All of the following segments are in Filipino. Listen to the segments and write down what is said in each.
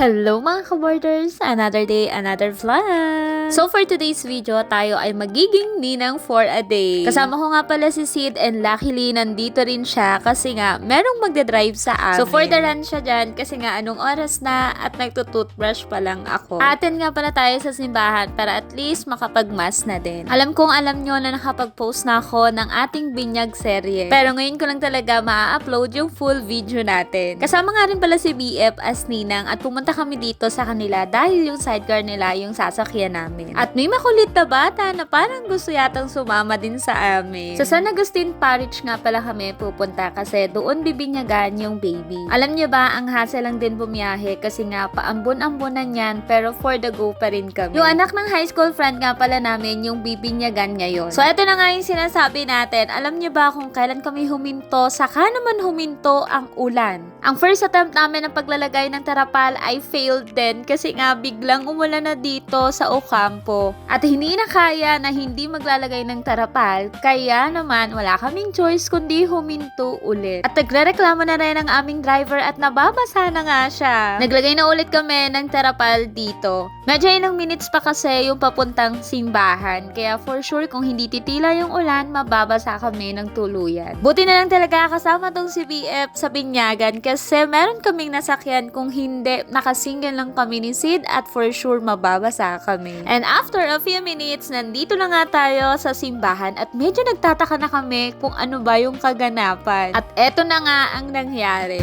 Hello mga ka-boarders! Another day, another vlog! So for today's video, tayo ay magiging ninang for a day. Kasama ko nga pala si Sid and luckily nandito rin siya kasi nga merong magdadrive sa amin. So for the run siya dyan kasi nga anong oras na at nagtutoothbrush pa lang ako. Atin nga pala tayo sa simbahan para at least makapag-mass na din. Alam kong alam nyo na nakapag-post na ako ng ating binyag serye. Pero ngayon ko lang talaga maa-upload yung full video natin. Kasama nga rin pala si BF as ninang at pumunta kami dito sa kanila dahil yung sidecar nila yung sasakyan namin. At may makulit na bata na parang gusto yatang sumama din sa amin. Sa San Agustin Parish nga pala kami pupunta kasi doon bibinyagan yung baby. Alam nyo ba, ang hassle lang din bumiyahe kasi nga paambon-ambonan yan pero for the go pa rin kami. Yung anak ng high school friend nga pala namin yung bibinyagan ngayon. So ito na nga yung sinasabi natin. Alam nyo ba kung kailan kami huminto, saka naman huminto ang ulan. Ang first attempt namin ng paglalagay ng tarapal ay failed din kasi nga biglang umulan na dito sa Ocampo. At hindi na kaya na hindi maglalagay ng tarapal, kaya naman wala kaming choice kundi huminto ulit. At nagrereklamo na rin ang aming driver at nababasa na nga siya. Naglagay na ulit kami ng tarapal dito. Medyo ilang minutes pa kasi yung papuntang simbahan, kaya for sure kung hindi titila yung ulan, mababasa kami ng tuluyan. Buti na lang talaga kasama tong si BF sa binyagan kasi meron kaming nasakyan, kung hindi nakasingle lang kami ni Sid at for sure mababasa kami. And after a few minutes, nandito na nga tayo sa simbahan at medyo nagtataka na kami kung ano ba yung kaganapan. At eto na nga ang nangyari.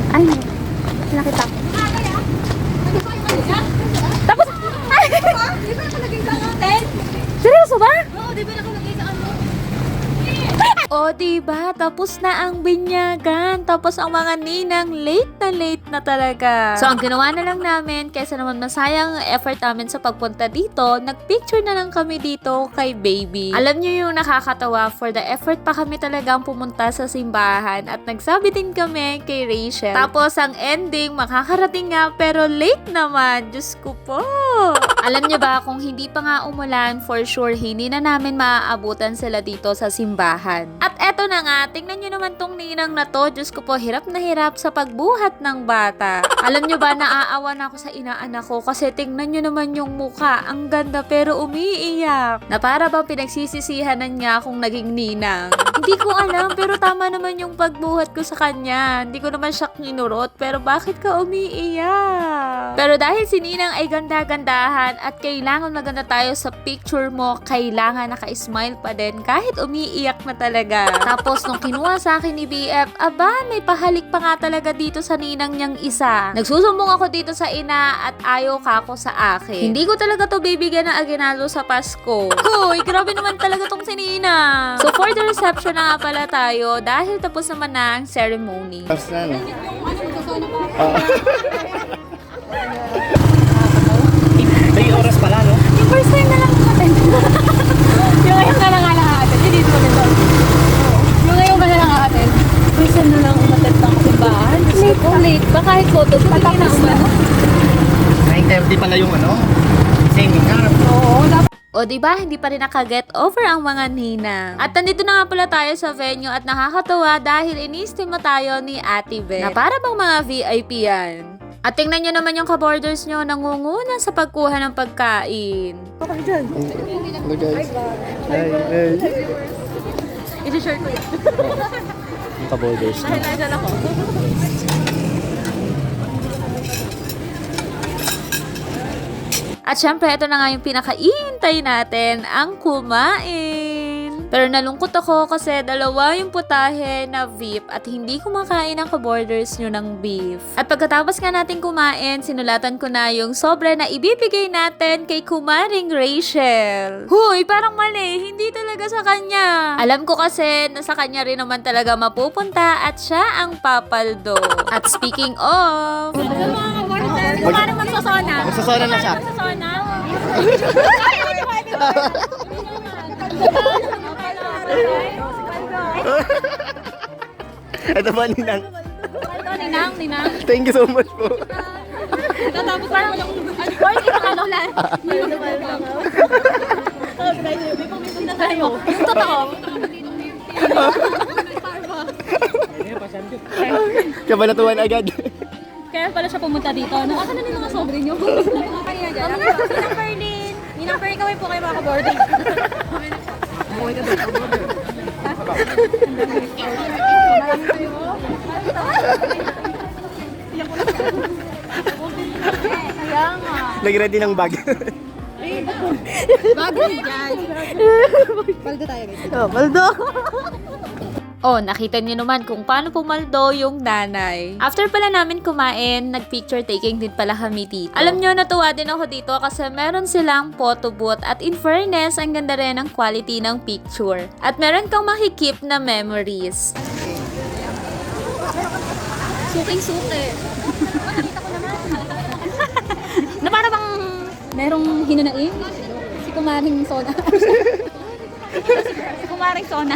Ay, nakita ko. Tapos, ay! Di ba nakalagay sa atin? Seryoso ba? Oo, di ba nakalagay sa ano? O diba, tapos na ang binyagan. Tapos ang mga ninang late na talaga. So ang ginawa na lang namin, kaysa naman masayang effort namin sa pagpunta dito, nagpicture na lang kami dito kay baby. Alam niyo yung nakakatawa, for the effort pa kami talagang pumunta sa simbahan at nagsabi din kami kay Rachel. Tapos ang ending, makakarating nga pero late naman. Diyos ko po. Alam niyo ba, kung hindi pa nga umulan, for sure hindi na namin maaabutan sila dito sa simbahan. At eto na nga, tingnan nyo naman tong ninang na to. Diyos ko po, hirap na hirap sa pagbuhat ng bata. Alam nyo ba, naaawa na ako sa inaanak ko kasi tingnan nyo naman yung mukha. Ang ganda pero umiiyak. Na para bang pinagsisisihan na niya akong naging ninang. Hindi ko alam pero tama naman yung pagbuhat ko sa kanya. Hindi ko naman siya kinurot pero bakit ka umiiyak? Pero dahil si ninang ay ganda-gandahan at kailangan maganda tayo sa picture mo, kailangan naka-smile pa din kahit umiiyak na talaga. Tapos nung kinuha sa akin ni BF, aba, may pahalik pa nga talaga dito sa ninang niyang isa. Nagsusumbong ako dito sa ina at ayaw ka ako sa akin. Hindi ko talaga to bibigyan ng aginaldo sa Pasko. Hoy, grabe naman talaga tong si Nina. So for the reception na nga pala tayo dahil tapos naman na ang ceremony. Tapos na, no? May oras pala, no? Yung first time na lang natin. Yung ngayon ka na nga nakatin. Hindi dito na doon. Yung ngayon ka na lang nakatin. First time na lang umatit ng simbahan. Late ko, late ba? Kahit photo, patapos na. 9:30 pala yung ano? Seminar. Oo, dapat. O diba, hindi pa rin nakaget over ang mga ninang. At nandito na nga pala tayo sa venue at nakakatawa dahil inistima tayo ni Ate Beth na para bang mga VIP yan. At tingnan nyo naman yung ka-borders nyo nangunguna sa pagkuha ng pagkain. Okay dyan. Hello guys. Hi. I-share ko yun. Yung ka-borders. Dahil nandyan ako. At syempre, ito na nga yung pinakaihintay natin, ang kumain. Pero nalungkot ako kasi dalawa yung putahe na VIP at hindi kumakain ang ka-borders nyo ng beef. At pagkatapos nga natin kumain, sinulatan ko na yung sobre na ibibigay natin kay Kumaring Rachel. Huy, parang mali, hindi talaga sa kanya. Alam ko kasi na sa kanya rin naman talaga mapupunta at siya ang papaldo. At speaking of... Kumaring magsasona. Magsasona na siya. Magsasona. Ito ba, Ninang? Ito, Ninang. Thank you so much po. Tatapos parang or ano lang. Totoo. Kabalatuan agad. Kaya pala siya pumunta dito. Asan na yung mga sobre niyo? Kaya dyan. Ninang Perlin. Ninang Perlin, kaway po kayo mga ka-boarding. Kaya nga. Nag-ready ng bag. Bago dyan. Paldo tayo guys. Oh, baldo. Oh, nakita niyo naman kung paano pumaldo yung nanay. After pala namin kumain, nag-picture taking din pala kami dito. Alam niyo, natuwa din ako dito kasi meron silang photo booth at in fairness, ang ganda rin ang quality ng picture. At meron kang makikip na memories. Suking-suki. Nakita ko naman. Na para bang merong hinunain? Si Kumaring Sona. Si Kumaring Sona.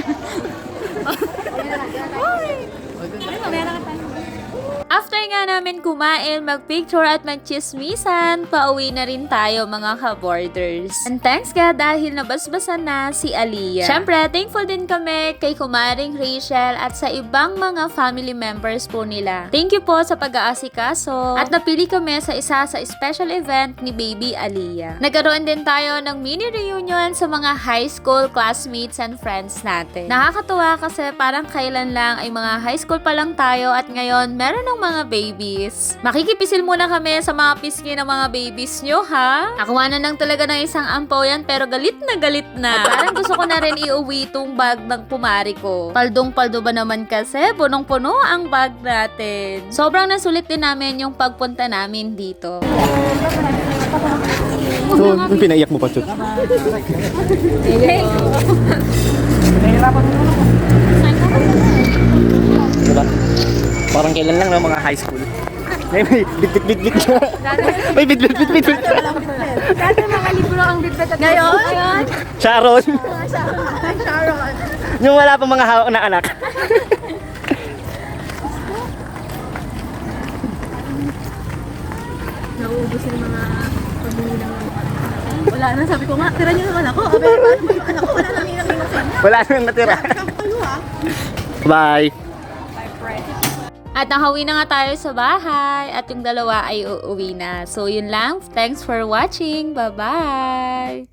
After nga namin kumain, mag-picture at mag-chismisan, pauwi na rin tayo mga ka-boarders. And thanks God dahil nabasbasan na si Aliyah. Syempre, thankful din kami kay Kumaring Rachel at sa ibang mga family members po nila. Thank you po sa pag-aasikaso at napili kami sa isa sa special event ni Baby Aliyah. Nagkaroon din tayo ng mini reunion sa mga high school classmates and friends natin. Nakakatuwa kasi parang kailan lang ay mga high school pa lang tayo at ngayon meron ng mga babies. Makikipisil muna kami sa mga pisngi ng mga babies nyo, ha? Nakuha na lang talaga ng isang ampaw yan, pero galit na galit na. At parang gusto ko na rin iuwi itong bag ng kumari ko. Paldong-paldo ba naman kasi? Punong-puno ang bag natin. Sobrang nasulit din namin yung pagpunta namin dito. So, yung pinaiyak mo pa, Chut. Diba? Parang kailan lang ng mga high school. May bit-bit-bit-bit na. May bit-bit-bit-bit. Dati mga libro ang bibet at ngayon. Sharon. Sharon. Yung wala pang mga hawak na anak. Nauubos yung mga pamili ng wala na, sabi ko nga, tira niyo naman ako. Abe, paano mo yung anak ko? Wala nang inang sa inyo. Wala nang natira. Kayo ha. Bye. At nakauwi na nga tayo sa bahay at yung dalawa ay uuwi na. So yun lang. Thanks for watching. Bye-bye!